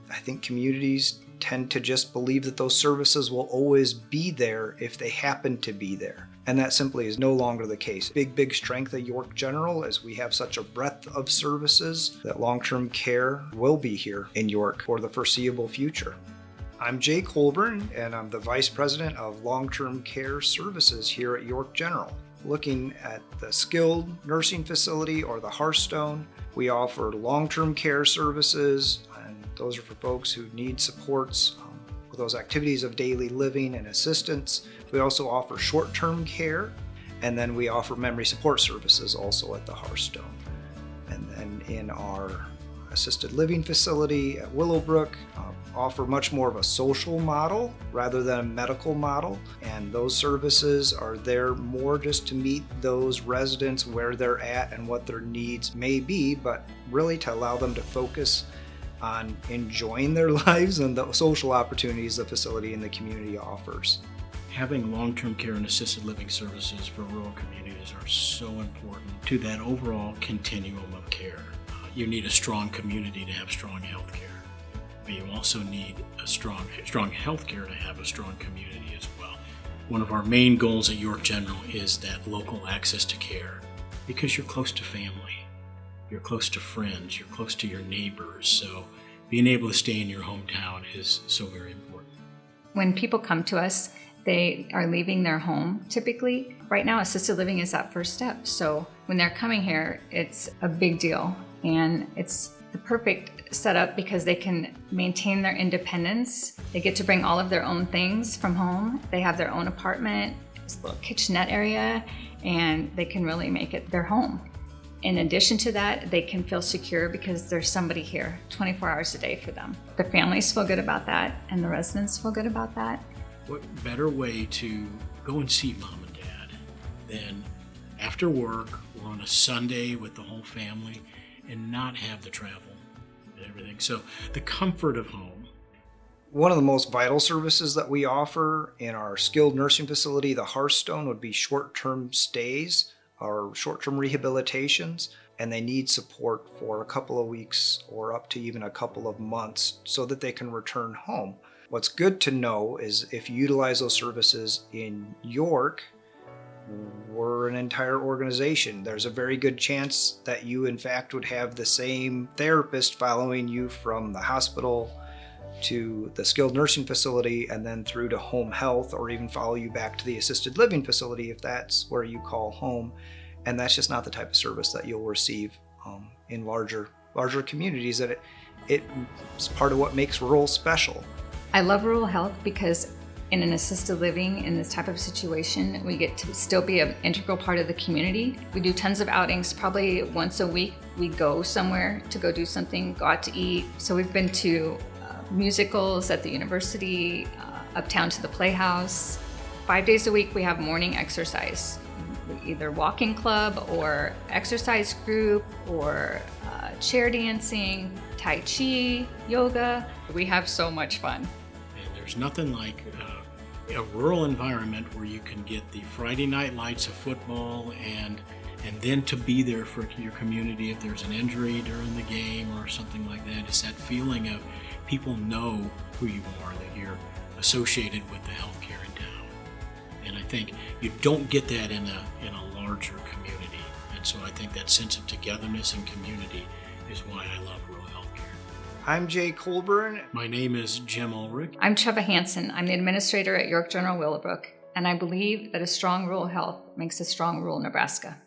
I think communities tend to just believe that those services will always be there if they happen to be there. And that simply is no longer the case. Big strength at York General is we have such a breadth of services that long-term care will be here in York for the foreseeable future. I'm Jay Colburn, and I'm the Vice President of Long-Term Care Services here at York General. Looking at the skilled nursing facility or the Hearthstone, we offer long-term care services, and those are for folks who need supports with those activities of daily living and assistance. We also offer short-term care, and then we offer memory support services also at the Hearthstone. And then in our assisted living facility at Willowbrook, offer much more of a social model rather than a medical model. And those services are there more just to meet those residents where they're at and what their needs may be, but really to allow them to focus on enjoying their lives and the social opportunities the facility and the community offers. Having long-term care and assisted living services for rural communities are so important to that overall continuum of care. You need a strong community to have strong health care, but you also need a strong health care to have a strong community as well. One of our main goals at York General is that local access to care, because you're close to family, you're close to friends, you're close to your neighbors, so being able to stay in your hometown is so very important. When people come to us, they are leaving their home typically. Right now, assisted living is that first step. So when they're coming here, it's a big deal. And it's the perfect setup because they can maintain their independence. They get to bring all of their own things from home. They have their own apartment, this little kitchenette area, and they can really make it their home. In addition to that, they can feel secure because there's somebody here 24 hours a day for them. The families feel good about that, and the residents feel good about that. What better way to go and see mom and dad than after work or on a Sunday with the whole family and not have the travel and everything. So the comfort of home. One of the most vital services that we offer in our skilled nursing facility, the Hearthstone, would be short-term stays or short-term rehabilitations, and they need support for a couple of weeks or up to even a couple of months so that they can return home. What's good to know is if you utilize those services in York, we're an entire organization. There's a very good chance that you, in fact, would have the same therapist following you from the hospital to the skilled nursing facility and then through to home health, or even follow you back to the assisted living facility if that's where you call home. And that's just not the type of service that you'll receive in larger communities. That it's part of what makes rural special. I love rural health because in an assisted living, in this type of situation, we get to still be an integral part of the community. We do tons of outings. Probably once a week, we go somewhere to go do something, go out to eat. So we've been to musicals at the university, uptown to the Playhouse. 5 days a week, we have morning exercise, either walking club or exercise group or chair dancing, Tai Chi, yoga. We have so much fun. There's nothing like a rural environment where you can get the Friday night lights of football and then to be there for your community if there's an injury during the game or something like that. It's that feeling of people know who you are, that you're associated with the healthcare in town. And I think you don't get that in a larger community. And so I think that sense of togetherness and community is why I love rural healthcare. I'm Jay Colburn. My name is Jim Ulrich. I'm Treva Hansen. I'm the administrator at York General Willowbrook, and I believe that a strong rural health makes a strong rural Nebraska.